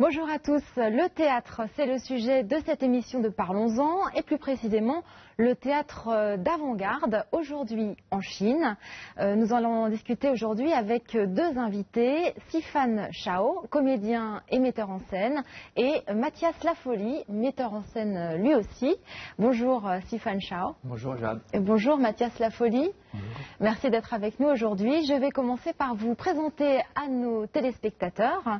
Bonjour à tous. Le théâtre, c'est le sujet de cette émission de Parlons-en et plus précisément le théâtre d'avant-garde aujourd'hui en Chine. Nous allons discuter aujourd'hui avec deux invités, Sifan Shao, comédien et metteur en scène, et Mathias Lafolie, metteur en scène lui aussi. Bonjour Sifan Shao. Bonjour Jade. Et bonjour Mathias Lafolie. Bonjour. Merci d'être avec nous aujourd'hui. Je vais commencer par vous présenter à nos téléspectateurs.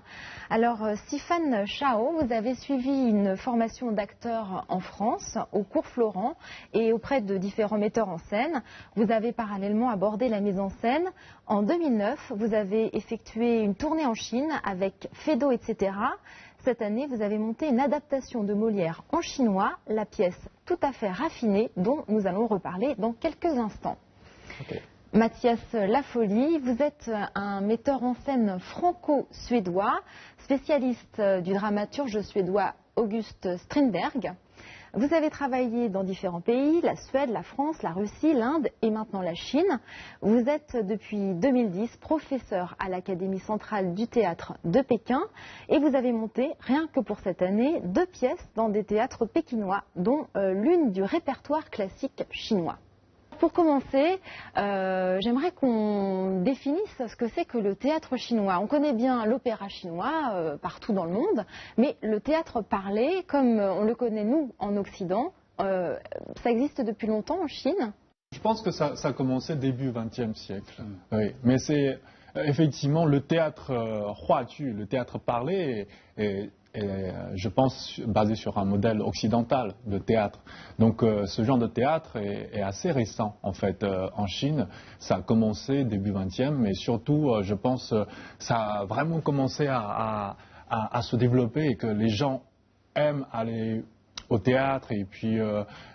Alors, Sifan Shao, vous avez suivi une formation d'acteur en France, au cours Florent, et auprès de différents metteurs en scène. Vous avez parallèlement abordé la mise en scène. En 2009, vous avez effectué une tournée en Chine avec Fedo, etc. Cette année, vous avez monté une adaptation de Molière en chinois, la pièce Tout à fait raffinée, dont nous allons reparler dans quelques instants. Okay. Mathias Lafolie, vous êtes un metteur en scène franco-suédois, spécialiste du dramaturge suédois August Strindberg. Vous avez travaillé dans différents pays, la Suède, la France, la Russie, l'Inde et maintenant la Chine. Vous êtes depuis 2010 professeur à l'Académie centrale du théâtre de Pékin et vous avez monté, rien que pour cette année, 2 pièces dans des théâtres pékinois, dont l'une du répertoire classique chinois. Pour commencer, j'aimerais qu'on définisse ce que c'est que le théâtre chinois. On connaît bien l'opéra chinois partout dans le monde, mais le théâtre parlé, comme on le connaît nous en Occident, ça existe depuis longtemps en Chine? Je pense que ça a commencé début XXe siècle. Oui. Mais c'est effectivement le théâtre huatu, le théâtre parlé, et je pense basé sur un modèle occidental de théâtre. Donc ce genre de théâtre est assez récent en fait en Chine. Ça a commencé début 20e, mais surtout je pense ça a vraiment commencé à se développer et que les gens aiment aller au théâtre et puis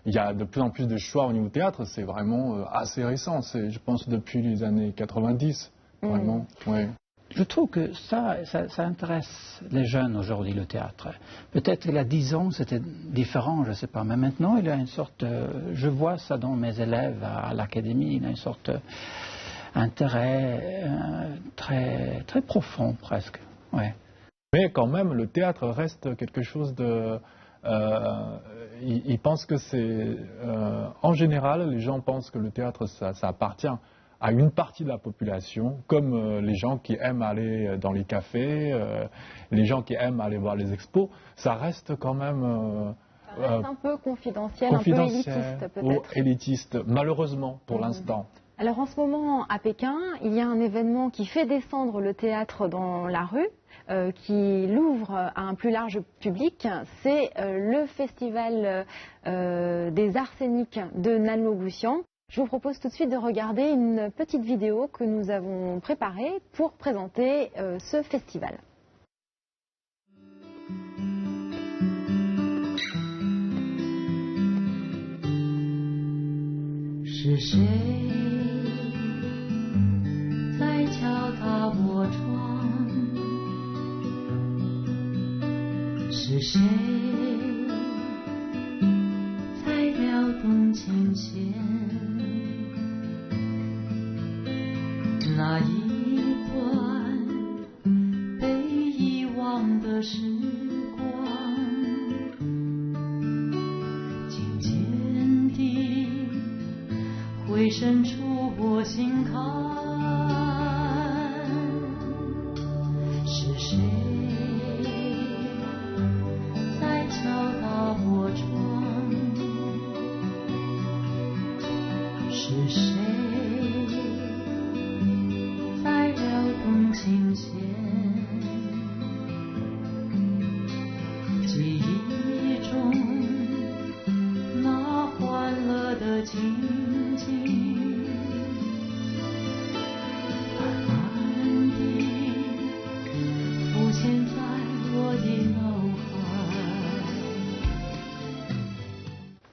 il y a de plus en plus de choix au niveau théâtre. C'est vraiment assez récent. C'est je pense depuis les années 90 vraiment. Ouais. Je trouve que ça intéresse les jeunes aujourd'hui, le théâtre. Peut-être il y a 10 ans, c'était différent, je ne sais pas. Mais maintenant, il y a une sorte... je vois ça dans mes élèves à l'académie, il y a une sorte d'intérêt très, très profond, presque. Ouais. Mais quand même, le théâtre reste quelque chose de... ils pensent que c'est... en général, les gens pensent que le théâtre, ça appartient à une partie de la population, comme les gens qui aiment aller dans les cafés, les gens qui aiment aller voir les expos, ça reste quand même... ça reste un peu confidentiel, un peu élitiste peut-être. Élitiste, malheureusement pour l'instant. Alors en ce moment à Pékin, il y a un événement qui fait descendre le théâtre dans la rue, qui l'ouvre à un plus large public, c'est le festival des arts scéniques de Nanmo-Guxiang. Je vous propose tout de suite de regarder une petite vidéo que nous avons préparée pour présenter ce festival.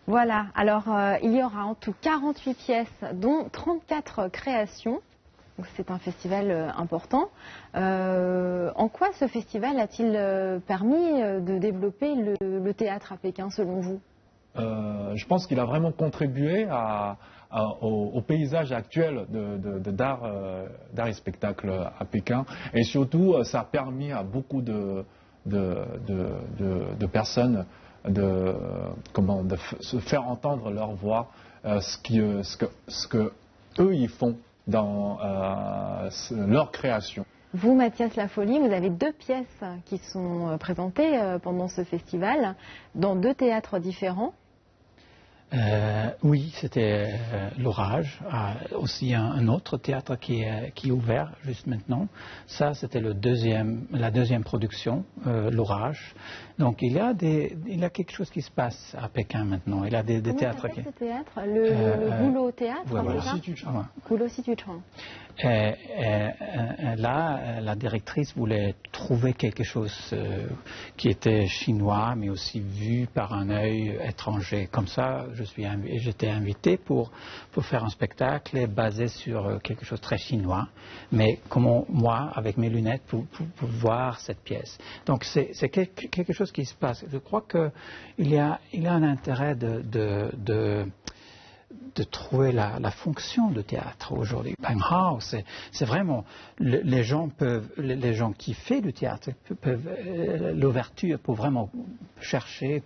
Voilà, alors il y aura en tout 48 pièces, dont 34 créations. C'est un festival important. En quoi ce festival a-t-il permis de développer le théâtre à Pékin, selon vous? Je pense qu'il a vraiment contribué au paysage actuel d'art et spectacle à Pékin. Et surtout, ça a permis à beaucoup de de personnes de se faire entendre leur voix, ce que eux ils font dans leur création. Vous, Mathias Lafolie, vous avez 2 pièces qui sont présentées pendant ce festival dans 2 théâtres différents. Oui, c'était l'Orage, aussi un autre théâtre qui est ouvert juste maintenant. Ça, c'était la deuxième production, l'Orage. Donc il y a quelque chose qui se passe à Pékin maintenant. Il y a des théâtres qui. Ce théâtre, le Goulot Théâtre, voilà. c'est ça? Goulot Situchang. Là, la directrice voulait trouver quelque chose qui était chinois, mais aussi vu par un œil étranger. Comme ça, j'étais invité pour faire un spectacle basé sur quelque chose de très chinois, mais comment moi, avec mes lunettes, pour voir cette pièce. Donc c'est quelque chose qui se passe. Je crois qu'il y a un intérêt de trouver la fonction de théâtre aujourd'hui. Hao, c'est vraiment les gens qui font du théâtre peuvent l'ouverture pour vraiment chercher,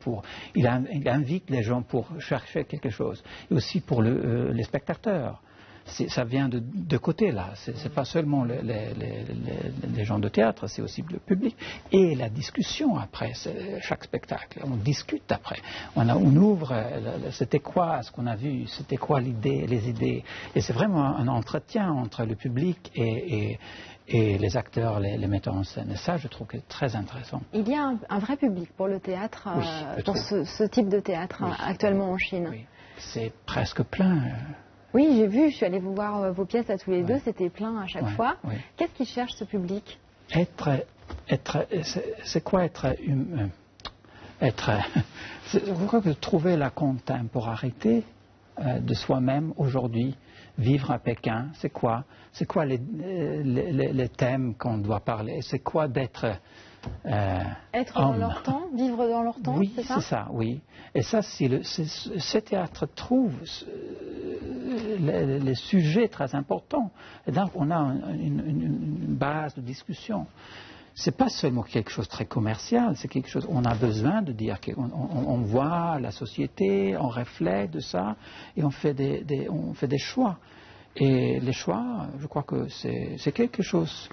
il invite les gens pour chercher quelque chose, et aussi pour les spectateurs. Ça vient de côté là, c'est pas seulement les gens de théâtre, c'est aussi le public et la discussion après chaque spectacle. On discute après, on ouvre, c'était quoi ce qu'on a vu, c'était quoi les idées, et c'est vraiment un entretien entre le public et les acteurs, les metteurs en scène. Et ça, je trouve que c'est très intéressant. Il y a un vrai public pour le théâtre, oui, pour ce type de théâtre actuellement en Chine. Oui, c'est presque plein. Oui, j'ai vu, je suis allée vous voir vos pièces à tous les 2, c'était plein à chaque fois. Oui. Qu'est-ce qu'il cherche ce public? C'est quoi être humain? Je crois que trouver la contemporanéité de soi-même aujourd'hui, vivre à Pékin, c'est quoi? C'est quoi les thèmes qu'on doit parler? C'est quoi d'être être dans leur temps, vivre dans leur temps, oui, c'est ça? Oui, c'est ça, oui. Et ça, ce théâtre trouve les sujets très importants. Et donc, on a une base de discussion. C'est pas seulement quelque chose de très commercial, c'est quelque chose, on a besoin de dire qu'on voit la société, on réfléchit de ça, et on fait des choix. Et les choix, je crois que c'est quelque chose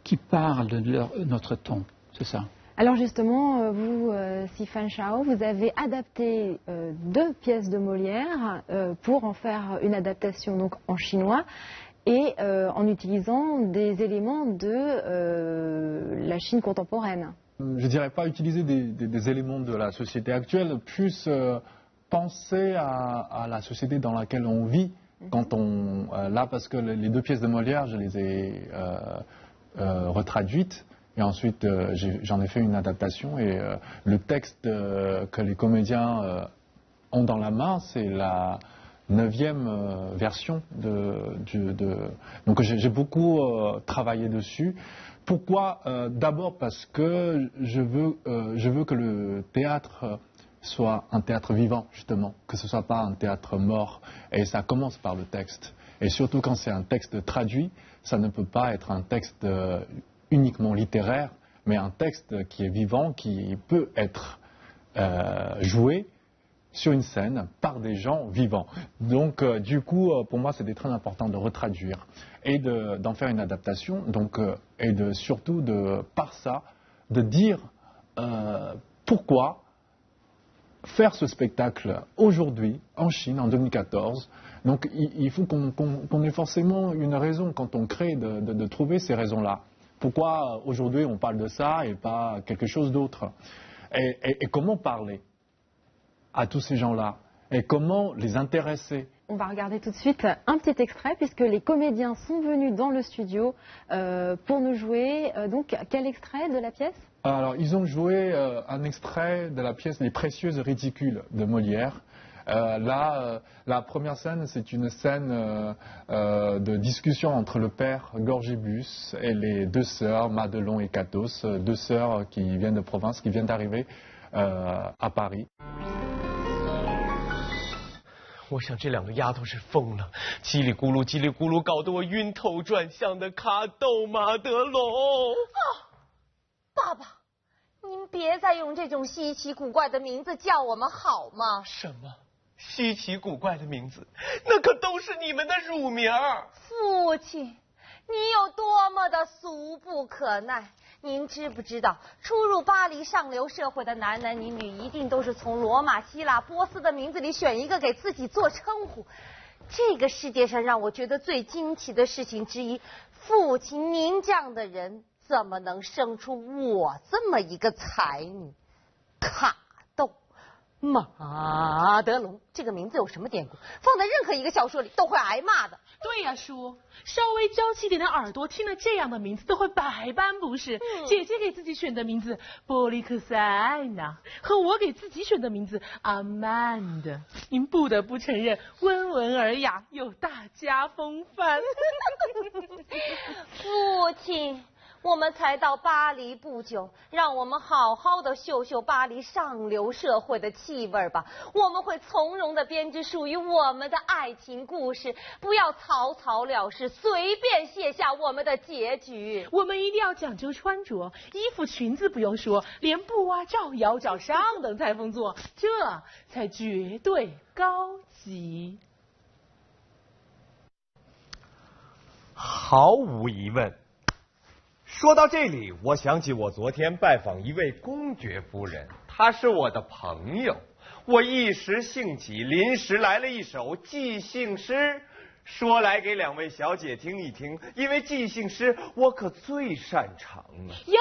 qui parle de notre temps. C'est ça. Alors justement, vous, Sifan Shao, vous avez adapté 2 pièces de Molière pour en faire une adaptation donc en chinois et en utilisant des éléments de la Chine contemporaine. Je ne dirais pas utiliser des éléments de la société actuelle, plus penser à la société dans laquelle on vit. Quand là, parce que les 2 pièces de Molière, je les ai retraduites. Et ensuite, j'en ai fait une adaptation. Et le texte que les comédiens ont dans la main, c'est la 9e version Donc j'ai beaucoup travaillé dessus. Pourquoi? D'abord parce que je veux que le théâtre soit un théâtre vivant, justement, que ce ne soit pas un théâtre mort. Et ça commence par le texte. Et surtout quand c'est un texte traduit, ça ne peut pas être un texte uniquement littéraire, mais un texte qui est vivant, qui peut être joué sur une scène par des gens vivants. Donc, du coup, pour moi, c'était très important de retraduire et d'en faire une adaptation, et surtout, par ça, de dire pourquoi faire ce spectacle aujourd'hui, en Chine, en 2014. Donc, il faut qu'on ait forcément une raison quand on crée, de trouver ces raisons-là. Pourquoi aujourd'hui on parle de ça et pas quelque chose d'autre? Et comment parler à tous ces gens-là? Et comment les intéresser? On va regarder tout de suite un petit extrait puisque les comédiens sont venus dans le studio pour nous jouer. Donc, quel extrait de la pièce? Alors, ils ont joué un extrait de la pièce Les Précieuses Ridicules de Molière. Là, la première scène, c'est une scène de discussion entre le père Gorgibus et les 2 sœurs, Madelon et Catos, 2 sœurs qui viennent de province, qui viennent d'arriver à Paris. 我想这2个丫头是疯了，叽里咕噜叽里咕噜，搞得我晕头转向的卡豆马德龙。爸爸，你别再用这种稀奇古怪的名字叫我们好吗？什么稀奇古怪的名字？那可都是你们的乳名。父亲，你有多么的俗不可耐！您知不知道，初入巴黎上流社会的男男女女，一定都是从罗马、希腊、波斯的名字里选一个给自己做称呼。这个世界上让我觉得最惊奇的事情之一，父亲您这样的人，怎么能生出我这么一个才女？卡窦、马德龙，这个名字有什么典故？放在任何一个小说里都会挨骂的。对呀，叔，稍微娇气点的耳朵听了这样的名字都会百般不适。姐姐给自己选的名字波利克塞娜，和我给自己选的名字阿曼达，您不得不承认温文尔雅，有大家风范。父亲，我们才到巴黎不久，让我们好好的嗅嗅巴黎上流社会的气味吧。我们会从容的编织属于我们的爱情故事，不要草草了事，随便写下我们的结局。我们一定要讲究穿着，衣服裙子不用说，连布啊、罩腰、脚上等裁缝做，这才绝对高级。毫无疑问。说到这里，我想起我昨天拜访一位公爵夫人，她是我的朋友，我一时兴起，临时来了一首即兴诗，说来给两位小姐听一听，因为即兴诗我可最擅长了。哟，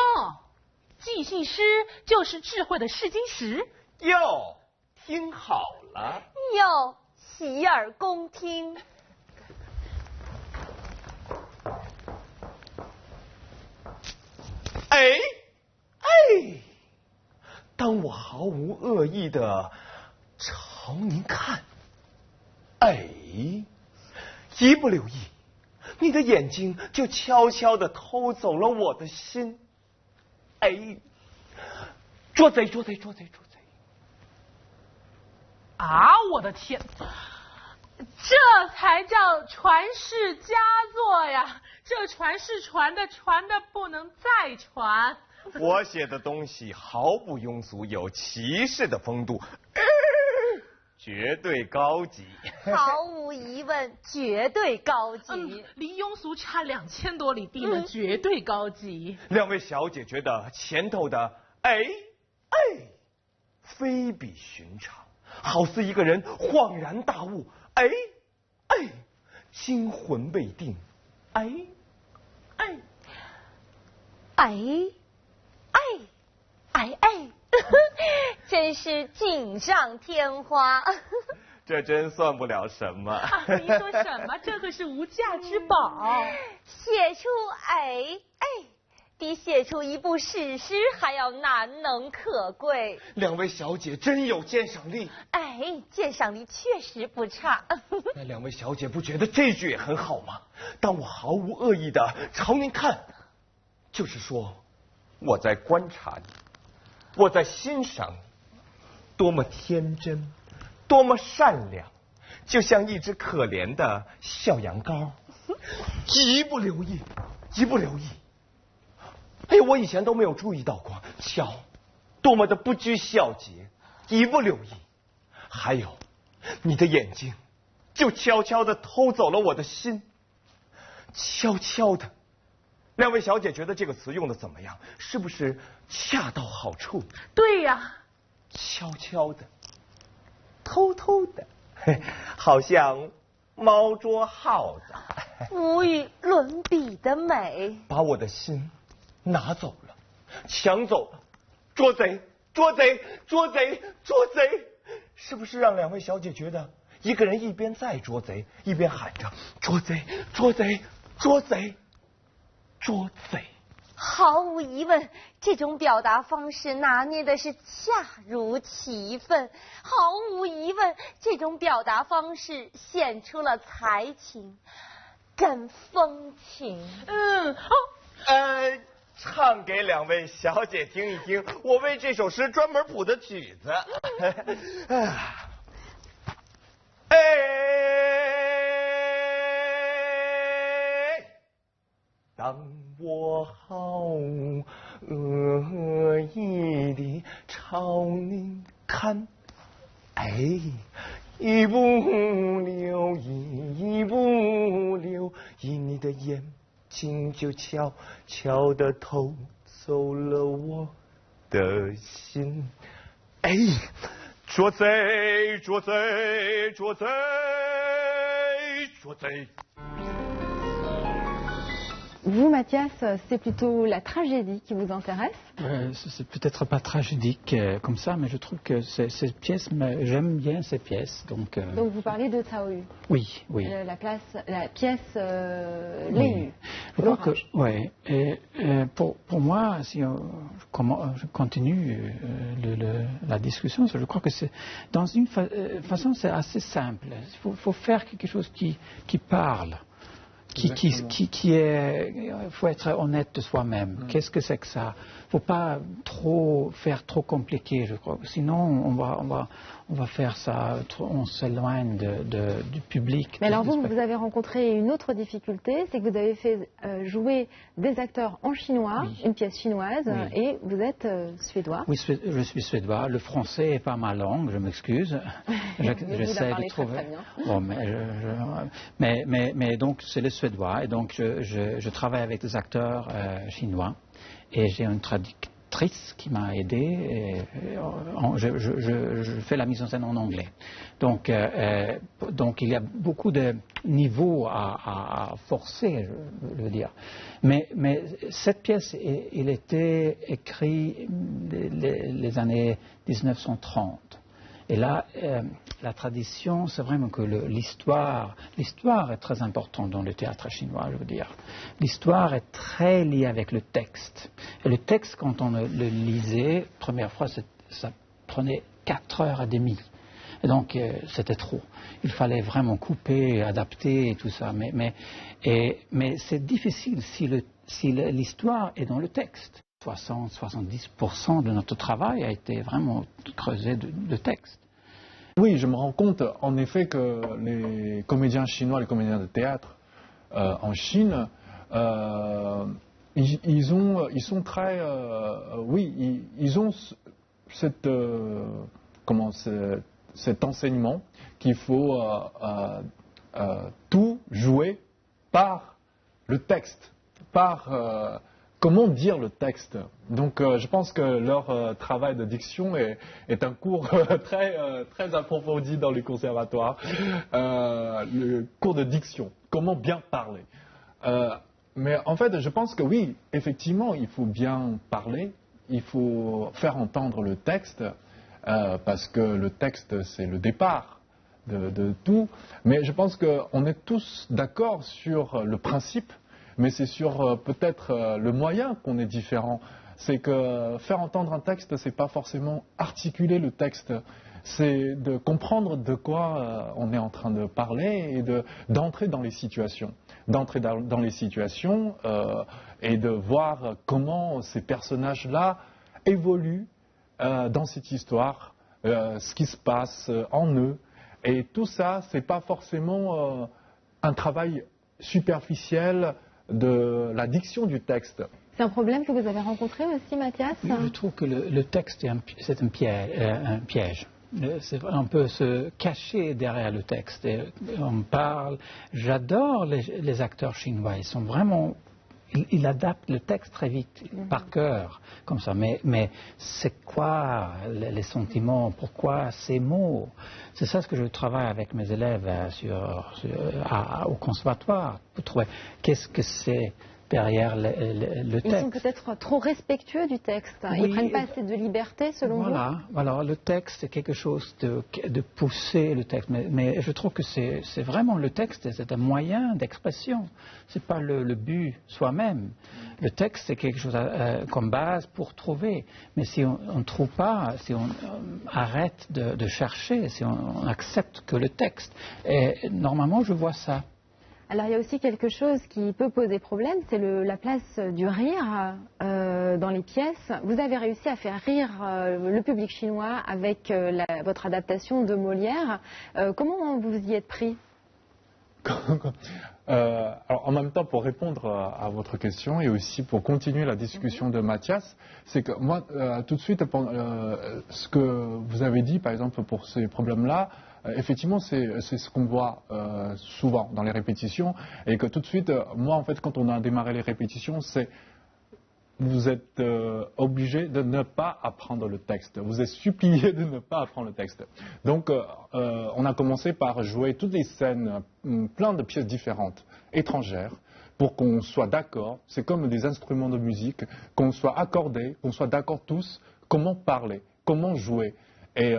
即兴诗就是智慧的试金石。哟，听好了。哟，洗耳恭听。哎，当我毫无恶意的朝您看，一不留意，你的眼睛就悄悄地偷走了我的心。捉贼！啊，我的天！这才叫传世佳作呀！这传世传的不能再传。我写的东西毫不庸俗，有骑士的风度，绝对高级。毫无疑问，绝对高级。离庸俗差2000多里地呢，绝对高级。两位小姐觉得前头的非比寻常，好似一个人恍然大悟，惊魂未定，真是锦上添花。这真算不了什么。你说什么？这可是无价之宝。写出比写出一部史诗还要难能可贵。两位小姐真有鉴赏力。鉴赏力确实不差。那两位小姐不觉得这句也很好吗？当我毫无恶意的朝您看，就是说我在观察你，我在欣赏你，多么天真，多么善良，就像一只可怜的小羊羔，一不留意。我以前都没有注意到过，瞧，多么的不拘小节，一不留意。还有，你的眼睛就悄悄地偷走了我的心，悄悄的。两位小姐觉得这个词用的怎么样？是不是恰到好处？对呀，悄悄的，偷偷的，好像猫捉耗子，无与伦比的美。把我的心拿走了，抢走了，捉贼！捉贼！捉贼！捉贼！是不是让两位小姐觉得一个人一边在捉贼，一边喊着捉贼！捉贼！捉贼！捉贼！毫无疑问，这种表达方式拿捏的是恰如其分。毫无疑问，这种表达方式显出了才情跟风情。唱给两位小姐听一听，我为这首诗专门谱的曲子。当我好恶意地朝您看，哎，一不留意，一不留意，你的眼睛就悄悄地偷走了我的心。哎，捉贼，捉贼，捉贼，捉贼。 Vous, Mathias, c'est plutôt la tragédie qui vous intéresse? C'est peut-être pas tragédique comme ça, mais je trouve que ces pièces, j'aime bien ces pièces. Donc vous parlez de Cao Yu. Oui, oui. La pièce Les oui. Je crois que, ouais. Et, pour moi, si je continue la discussion, je crois que c'est dans une façon c'est assez simple. Il faut faire quelque chose qui parle. Faut être honnête de soi-même. Qu'est-ce que c'est que ça? Faut pas faire trop compliqué, je crois. Sinon, on va faire ça, on s'éloigne du public. Mais alors vous avez rencontré une autre difficulté, c'est que vous avez fait jouer des acteurs en chinois, oui. Une pièce chinoise, oui. Et vous êtes suédois. Oui, je suis suédois. Le français n'est pas ma langue, je m'excuse. J'essaie de trouver. Bon, mais donc c'est le suédois, et donc je travaille avec des acteurs chinois, et j'ai une traductrice qui m'a aidé, et je fais la mise en scène en anglais. Donc il y a beaucoup de niveaux à forcer, je veux dire. Mais cette pièce, il était écrit les années 1930. Et là, la tradition, c'est vraiment que l'histoire est très importante dans le théâtre chinois, je veux dire. L'histoire est très liée avec le texte. Et le texte, quand on le lisait, première fois, ça prenait 4h30. Et donc, c'était trop. Il fallait vraiment couper, adapter et tout ça. Mais c'est difficile si l'histoire est dans le texte. 60-70% de notre travail a été vraiment creusé de texte. Oui, je me rends compte en effet que les comédiens chinois, les comédiens de théâtre en Chine, ils sont très, oui, ils ont cet enseignement qu'il faut tout jouer par le texte, par comment dire le texte. Donc je pense que leur travail de diction est un cours très approfondi dans les conservatoires. Le cours de diction, comment bien parler. Mais en fait, je pense que oui, effectivement, il faut bien parler, il faut faire entendre le texte, parce que le texte, c'est le départ de tout. Mais je pense qu'on est tous d'accord sur le principe. Mais c'est sur peut-être le moyen qu'on est différent. C'est que faire entendre un texte, c'est pas forcément articuler le texte. C'est de comprendre de quoi on est en train de parler et d'entrer dans les situations. D'entrer dans les situations et de voir comment ces personnages-là évoluent dans cette histoire, ce qui se passe en eux. Et tout ça, c'est pas forcément un travail superficiel de la diction du texte. C'est un problème que vous avez rencontré aussi, Mathias? Oui, je trouve que le texte c'est un piège. On peut se cacher derrière le texte. Et on parle. J'adore les acteurs chinois. Ils sont vraiment. Ils adaptent le texte très vite, par cœur, comme ça. Mais c'est quoi les sentiments? Pourquoi ces mots? C'est ça ce que je travaille avec mes élèves au conservatoire, pour trouver qu'est-ce que c'est derrière le texte. Ils sont peut-être trop respectueux du texte. Ils ne prennent pas assez de liberté, selon vous? Voilà, le texte, c'est quelque chose de pousser le texte. Mais je trouve que c'est vraiment le texte, c'est un moyen d'expression. Ce n'est pas le but soi-même. Le texte, c'est quelque chose comme base pour trouver. Mais si on ne trouve pas, si on arrête de chercher, si on accepte que le texte, et normalement, je vois ça. Alors il y a aussi quelque chose qui peut poser problème, c'est la place du rire dans les pièces. Vous avez réussi à faire rire le public chinois avec votre adaptation de Molière. Comment vous y êtes pris? Alors, en même temps, pour répondre à votre question et aussi pour continuer la discussion de Mathias, c'est que moi, tout de suite, ce que vous avez dit, par exemple, pour ces problèmes-là, effectivement, c'est ce qu'on voit souvent dans les répétitions, et que tout de suite, moi, en fait, quand on a démarré les répétitions, c'est vous êtes obligé de ne pas apprendre le texte. Vous êtes supplié de ne pas apprendre le texte. Donc, on a commencé par jouer toutes les scènes, plein de pièces différentes, étrangères, pour qu'on soit d'accord. C'est comme des instruments de musique, qu'on soit accordés, qu'on soit d'accord tous, comment parler, comment jouer. Et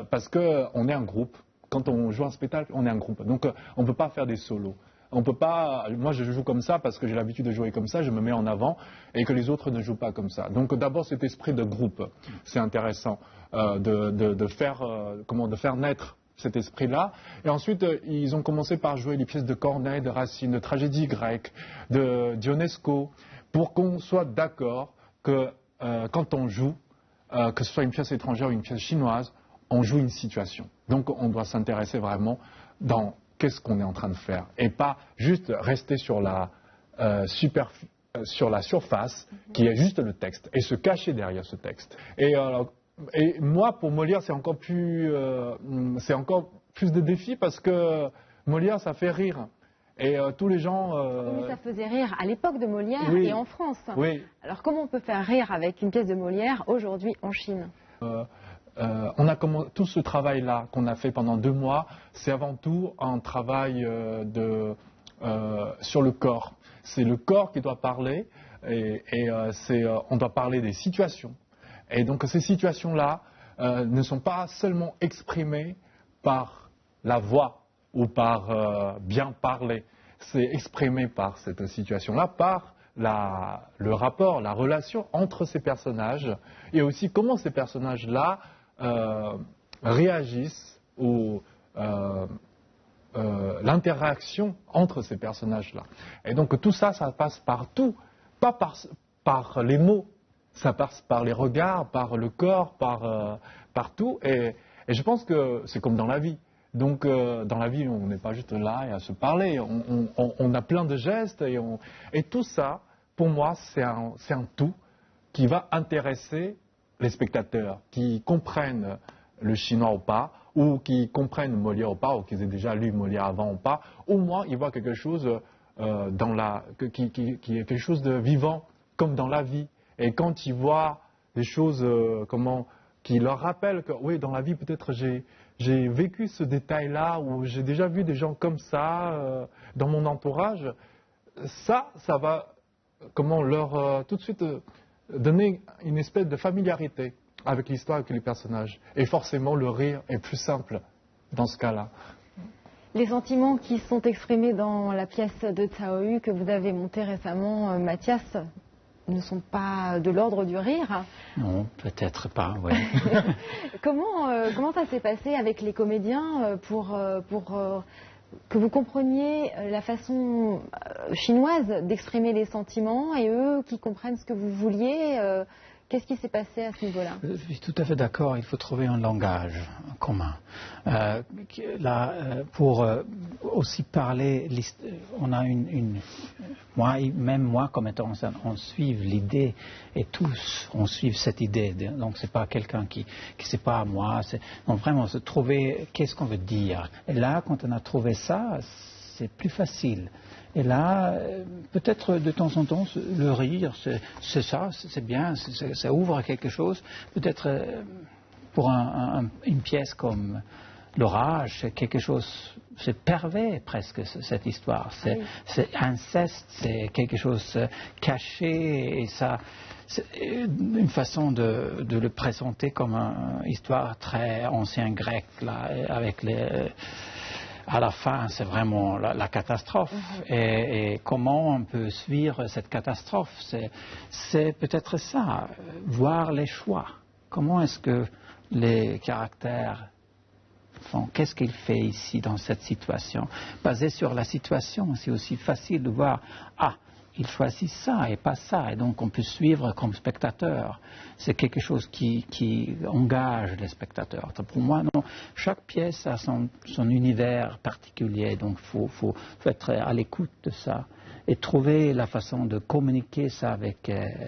parce qu'on est un groupe. Quand on joue un spectacle, on est un groupe. Donc, on ne peut pas faire des solos. On peut pas. Moi, je joue comme ça parce que j'ai l'habitude de jouer comme ça. Je me mets en avant et que les autres ne jouent pas comme ça. Donc, d'abord, cet esprit de groupe, c'est intéressant de faire naître cet esprit-là. Et ensuite, ils ont commencé par jouer les pièces de Corneille, de Racine, de tragédie grecque, de Ionesco, pour qu'on soit d'accord que quand on joue, que ce soit une pièce étrangère ou une pièce chinoise, on joue une situation. Donc, on doit s'intéresser vraiment dans qu'est-ce qu'on est en train de faire et pas juste rester sur la surface qui est juste le texte et se cacher derrière ce texte. Et moi, pour Molière, c'est encore plus de défi parce que Molière, ça fait rire. Et tous les gens... Mais ça faisait rire à l'époque de Molière et en France. Oui. Alors comment on peut faire rire avec une pièce de Molière aujourd'hui en Chine? On a tout ce travail-là qu'on a fait pendant 2 mois, c'est avant tout un travail sur le corps. C'est le corps qui doit parler et on doit parler des situations. Et donc ces situations-là ne sont pas seulement exprimées par la voix ou par bien parler. C'est exprimé par cette situation-là, par le rapport, la relation entre ces personnages et aussi comment ces personnages-là réagissent ou l'interaction entre ces personnages-là. Et donc tout ça, ça passe partout, pas par les mots, ça passe par les regards, par le corps, partout. Et je pense que c'est comme dans la vie. Donc dans la vie, on n'est pas juste là et à se parler, on a plein de gestes et tout ça, pour moi, c'est un tout qui va intéresser les spectateurs qui comprennent le chinois ou pas, ou qui comprennent Molière ou pas, ou qui aient déjà lu Molière avant ou pas, au moins ils voient quelque chose qui est quelque chose de vivant, comme dans la vie. Et quand ils voient des choses qui leur rappellent que oui, dans la vie peut-être j'ai vécu ce détail-là, ou j'ai déjà vu des gens comme ça dans mon entourage, ça va leur tout de suite donner une espèce de familiarité avec l'histoire, avec les personnages. Et forcément, le rire est plus simple dans ce cas-là. Les sentiments qui sont exprimés dans la pièce de Cao Yu que vous avez montée récemment, Mathias, ne sont pas de l'ordre du rire? Non, peut-être pas, oui. Comment ça s'est passé avec les comédiens pour que vous compreniez la façon chinoise d'exprimer les sentiments et eux qui comprennent ce que vous vouliez? Qu'est-ce qui s'est passé à ce niveau-là? Je suis tout à fait d'accord, il faut trouver un langage commun. Pour aussi parler, on a même moi comme étant enceinte, on suit l'idée et tous on suit cette idée. Donc c'est pas quelqu'un qui c'est pas moi. Donc vraiment se trouver qu'est-ce qu'on veut dire. Et là, quand on a trouvé ça, c'est plus facile. Et là, peut-être de temps en temps, le rire, c'est ça, c'est bien, ça ouvre quelque chose. Peut-être pour une pièce comme L'Orage, c'est quelque chose, c'est pervers presque cette histoire. C'est inceste, c'est quelque chose caché, et ça, c'est une façon de le présenter comme une histoire très ancien grec, là, avec les... À la fin, c'est vraiment la catastrophe. Et comment on peut suivre cette catastrophe, c'est peut-être ça, voir les choix. Comment est-ce que les caractères font, qu'est-ce qu'il fait ici dans cette situation? Basé sur la situation, c'est aussi facile de voir, ils choisissent ça et pas ça. Et donc on peut suivre comme spectateur. C'est quelque chose qui engage les spectateurs. Pour moi, non. Chaque pièce a son univers particulier. Donc il faut être à l'écoute de ça. Et trouver la façon de communiquer ça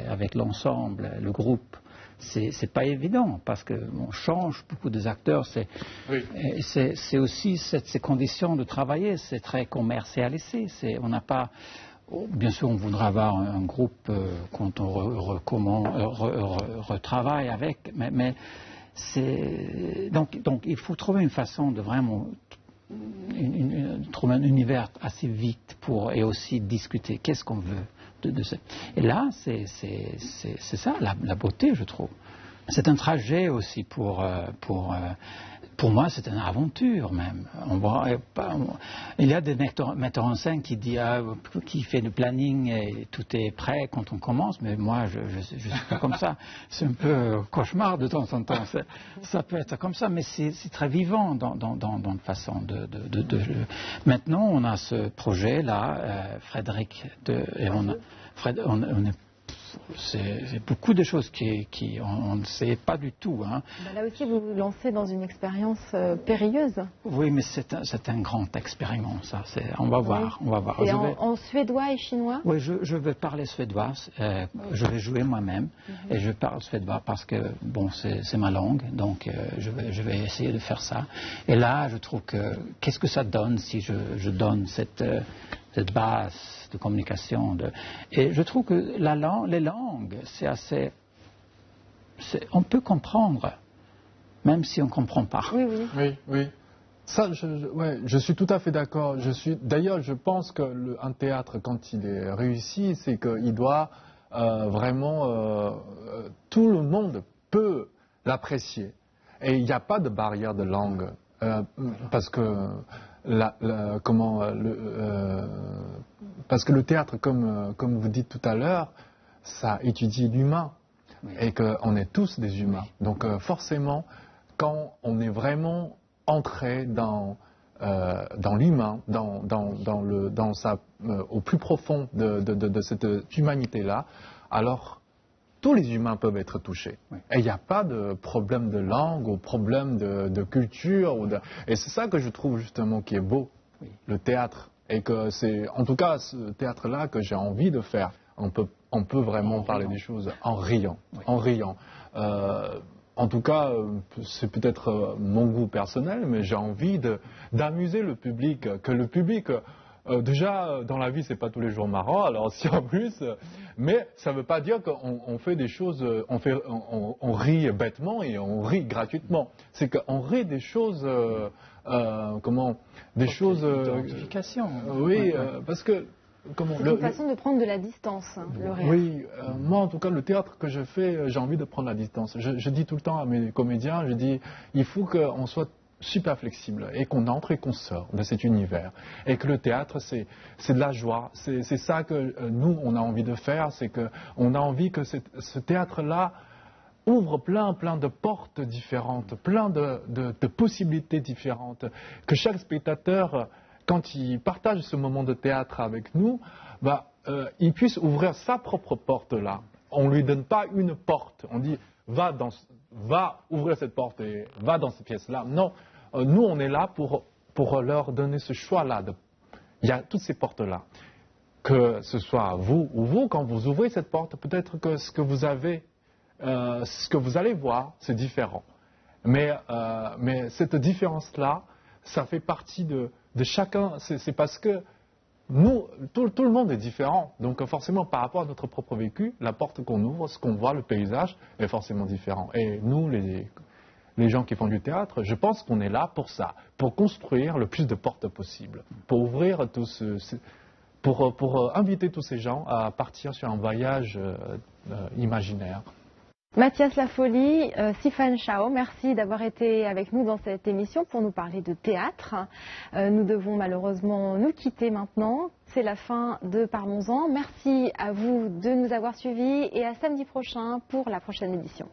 avec l'ensemble, le groupe. C'est pas évident parce qu'on change beaucoup des acteurs. C'est aussi ces conditions de travailler. C'est très commercialisé. On n'a pas. Bien sûr, on voudra avoir un groupe quand on retravaille avec, mais donc il faut trouver une façon de vraiment trouver un univers assez vite et aussi discuter qu'est-ce qu'on veut de ça. Et là, c'est ça la beauté, je trouve. C'est un trajet aussi pour moi, c'est une aventure même. Il y a des metteurs en scène qui fait le planning et tout est prêt quand on commence, mais moi, je suis pas comme ça. C'est un peu cauchemar de temps en temps. Ça peut être comme ça, mais c'est très vivant dans une façon de. Maintenant, on a ce projet-là, Frédéric, et on est. C'est beaucoup de choses on ne sait pas du tout. Hein. Là aussi, vous vous lancez dans une expérience périlleuse. Oui, mais c'est une grande expérience. Ça. On va voir. Et en suédois et chinois? Oui, je vais parler suédois. Je vais jouer moi-même et je parle suédois parce que c'est ma langue. Donc je vais essayer de faire ça. Et là, je trouve qu'est-ce que ça donne si je donne cette base de communication. Et je trouve que les langues, c'est assez. On peut comprendre, même si on ne comprend pas. Oui. Ça, je suis tout à fait d'accord. D'ailleurs, je pense qu'un théâtre, quand il est réussi, c'est qu'il doit vraiment. Tout le monde peut l'apprécier. Et il n'y a pas de barrière de langue. Parce que. Parce que le théâtre, comme vous dites tout à l'heure, ça étudie l'humain et qu'on est tous des humains. Donc forcément, quand on est vraiment entré dans l'humain, au plus profond de cette humanité-là, alors tous les humains peuvent être touchés. Et il n'y a pas de problème de langue ou problème de culture. Et c'est ça que je trouve justement qui est beau, le théâtre. Et que c'est en tout cas ce théâtre-là que j'ai envie de faire. On peut vraiment parler des choses en riant. En tout cas, c'est peut-être mon goût personnel, mais j'ai envie d'amuser le public, que le public... déjà, dans la vie, c'est pas tous les jours marrant, alors si en plus, mais ça ne veut pas dire qu'on fait des choses, on rit bêtement et on rit gratuitement. C'est qu'on rit des choses, Identification. Oui, parce que. C'est une façon de prendre de la distance, le rire. Oui, moi en tout cas, le théâtre que je fais, j'ai envie de prendre la distance. Je dis tout le temps à mes comédiens, je dis, il faut qu'on soit super flexible et qu'on entre et qu'on sort de cet univers. Et que le théâtre, c'est de la joie. C'est ça que nous, on a envie de faire. C'est qu'on a envie que ce théâtre-là ouvre plein de portes différentes, plein de possibilités différentes. Que chaque spectateur, quand il partage ce moment de théâtre avec nous, il puisse ouvrir sa propre porte-là. On ne lui donne pas une porte. On dit, va ouvrir cette porte et va dans cette pièce-là. Non, nous on est là pour leur donner ce choix-là. Il y a toutes ces portes-là. Que ce soit vous ou vous, quand vous ouvrez cette porte, peut-être que ce que vous allez voir, c'est différent. Mais cette différence-là, ça fait partie de chacun. C'est parce que nous, tout le monde est différent. Donc forcément, par rapport à notre propre vécu, la porte qu'on ouvre, ce qu'on voit, le paysage, est forcément différent. Et nous, les gens qui font du théâtre, je pense qu'on est là pour ça, pour construire le plus de portes possible, pour ouvrir pour inviter tous ces gens à partir sur un voyage imaginaire. Mathias Lafolie, Sifan Chao, merci d'avoir été avec nous dans cette émission pour nous parler de théâtre. Nous devons malheureusement nous quitter maintenant. C'est la fin de Parlons-en. Merci à vous de nous avoir suivis et à samedi prochain pour la prochaine édition.